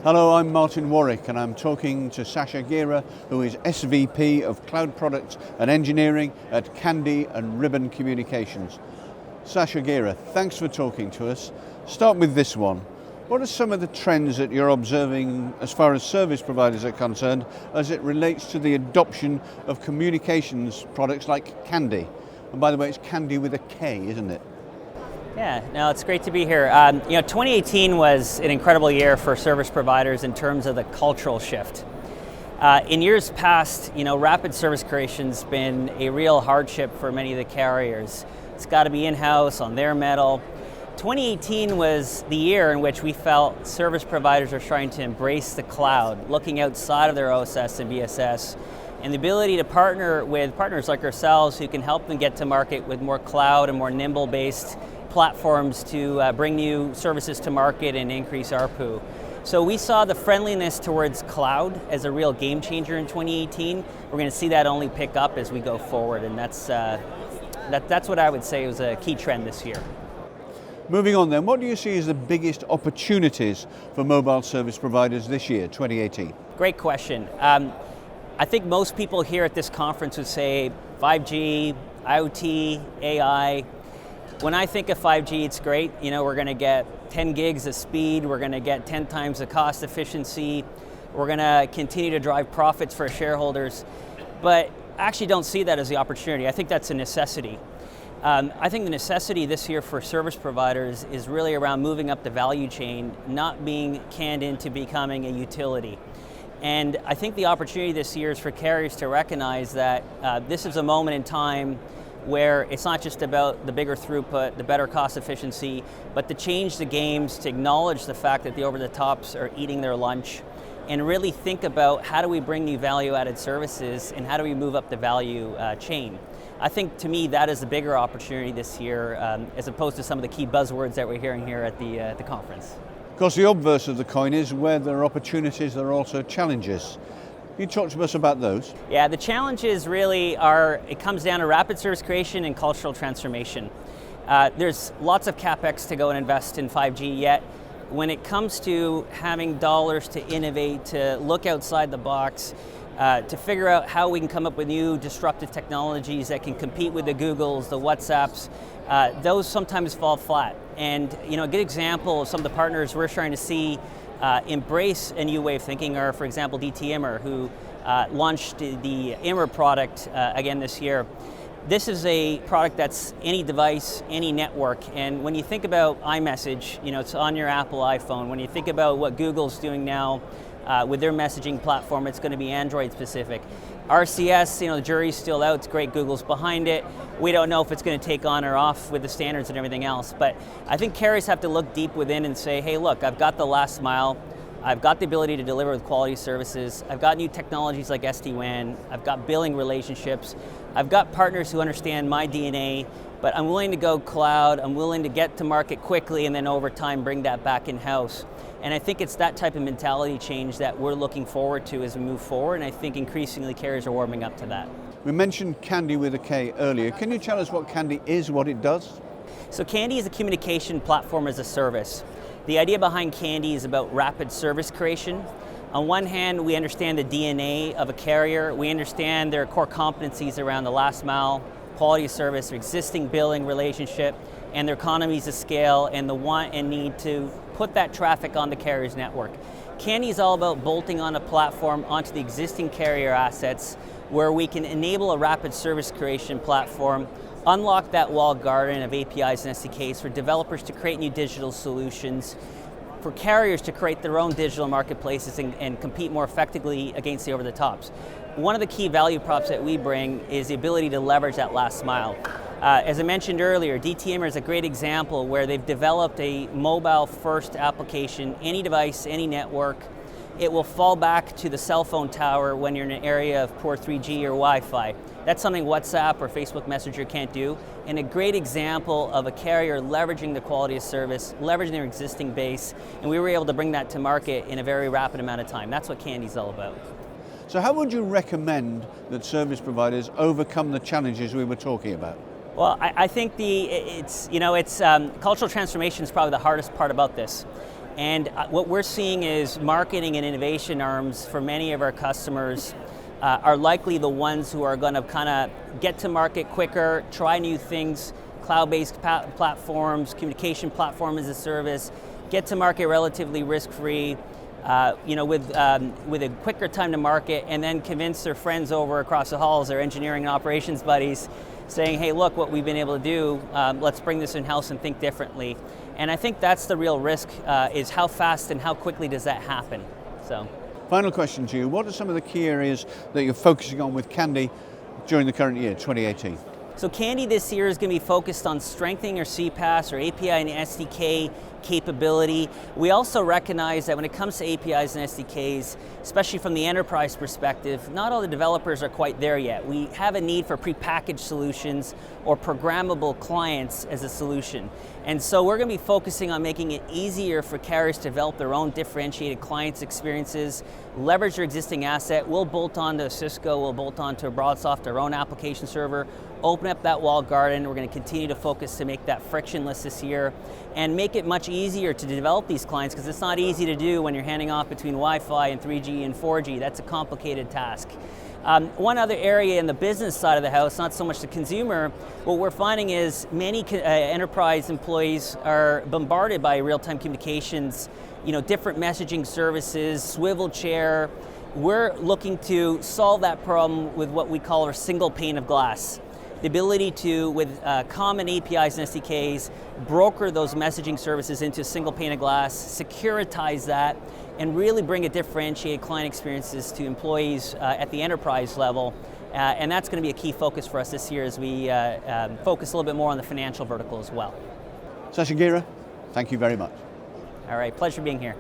Hello, I'm Martyn Warwick and I'm talking to Sacha Gera, who is SVP of Cloud Products and Engineering at Kandy and Ribbon Communications. Sacha Gera, thanks for talking to us. Start with this one. What are some of the trends that you're observing as far as service providers are concerned as it relates to the adoption of communications products like Kandy? And by the way, it's Kandy with a K, isn't it? Yeah, no, it's great to be here. 2018 was an incredible year for service providers in terms of the cultural shift. In years past, rapid service creation's been a real hardship for many of the carriers. It's got to be in-house on their metal. 2018 was the year in which we felt service providers are trying to embrace the cloud, looking outside of their OSS and BSS, and the ability to partner with partners like ourselves who can help them get to market with more cloud and more nimble-based platforms to bring new services to market and increase ARPU. So we saw the friendliness towards cloud as a real game changer in 2018. We're going to see that only pick up as we go forward, and that's what I would say was a key trend this year. Moving on then, what do you see as the biggest opportunities for mobile service providers this year, 2018? Great question. I think most people here at this conference would say 5G, IoT, AI. When I think of 5G, it's great. We're going to get 10 gigs of speed. We're going to get 10 times the cost efficiency. We're going to continue to drive profits for shareholders. But I actually don't see that as the opportunity. I think that's a necessity. I think the necessity this year for service providers is really around moving up the value chain, not being canned into becoming a utility. And I think the opportunity this year is for carriers to recognize that this is a moment in time where it's not just about the bigger throughput, the better cost efficiency, but to change the games, to acknowledge the fact that the over-the-tops are eating their lunch, and really think about how do we bring new value-added services and how do we move up the value chain. I think, to me, that is the bigger opportunity this year, as opposed to some of the key buzzwords that we're hearing here at the conference. Of course, the obverse of the coin is where there are opportunities, there are also challenges. Can you talk to us about those? Yeah, the challenges really it comes down to rapid service creation and cultural transformation. There's lots of CapEx to go and invest in 5G yet. When it comes to having dollars to innovate, to look outside the box, to figure out how we can come up with new disruptive technologies that can compete with the Googles, the WhatsApps, those sometimes fall flat. And a good example of some of the partners we're trying to see embrace a new way of thinking are, for example, DT-Immer, who launched the Immer product again this year. This is a product that's any device, any network, and when you think about iMessage, it's on your Apple iPhone. When you think about what Google's doing now with their messaging platform, it's going to be Android specific. RCS, the jury's still out. It's great, Google's behind it. We don't know if it's going to take on or off with the standards and everything else, but I think carriers have to look deep within and say, hey, look, I've got the last mile. I've got the ability to deliver with quality services. I've got new technologies like SD-WAN. I've got billing relationships. I've got partners who understand my DNA, but I'm willing to go cloud. I'm willing to get to market quickly and then over time bring that back in-house. And I think it's that type of mentality change that we're looking forward to as we move forward, and I think increasingly carriers are warming up to that. We mentioned Kandy with a K earlier. Can you tell us what Kandy is, what it does? So Kandy is a communication platform as a service. The idea behind Kandy is about rapid service creation. On one hand, we understand the DNA of a carrier. We understand their core competencies around the last mile, quality of service, their existing billing relationship, and their economies of scale, and the want and need to put that traffic on the carrier's network. Kandy is all about bolting on a platform onto the existing carrier assets where we can enable a rapid service creation platform, unlock that walled garden of APIs and SDKs for developers to create new digital solutions, for carriers to create their own digital marketplaces and compete more effectively against the over-the-tops. One of the key value props that we bring is the ability to leverage that last mile. As I mentioned earlier, DT-Immer is a great example where they've developed a mobile-first application, any device, any network. It will fall back to the cell phone tower when you're in an area of poor 3G or Wi-Fi. That's something WhatsApp or Facebook Messenger can't do, and a great example of a carrier leveraging the quality of service, leveraging their existing base, and we were able to bring that to market in a very rapid amount of time. That's what Kandy's all about. So how would you recommend that service providers overcome the challenges we were talking about? Well, I think cultural transformation is probably the hardest part about this. And what we're seeing is marketing and innovation arms for many of our customers are likely the ones who are going to kind of get to market quicker, try new things, cloud-based platforms, communication platform as a service, get to market relatively risk-free, with a quicker time to market, and then convince their friends over across the halls, their engineering and operations buddies, saying, hey, look what we've been able to do, let's bring this in-house and think differently. And I think that's the real risk, is how fast and how quickly does that happen. So. Final question to you, what are some of the key areas that you're focusing on with Kandy during the current year, 2018? So Kandy this year is going to be focused on strengthening our CPaaS, or API and SDK capability. We also recognize that when it comes to APIs and SDKs, especially from the enterprise perspective, not all the developers are quite there yet. We have a need for prepackaged solutions or programmable clients as a solution. And so we're going to be focusing on making it easier for carriers to develop their own differentiated clients experiences, leverage their existing asset. We'll bolt onto Cisco, we'll bolt onto BroadSoft, our own application server, open up that walled garden. We're going to continue to focus to make that frictionless this year and make it much easier to develop these clients, because it's not easy to do when you're handing off between Wi-Fi and 3G and 4G. That's a complicated task. One other area in the business side of the house, not so much the consumer, what we're finding is many enterprise employees are bombarded by real-time communications, different messaging services, swivel chair. We're looking to solve that problem with what we call our single pane of glass. The ability to, with common APIs and SDKs, broker those messaging services into a single pane of glass, securitize that, and really bring a differentiated client experiences to employees at the enterprise level. And that's going to be a key focus for us this year as we focus a little bit more on the financial vertical as well. Sacha Gera, thank you very much. All right, pleasure being here.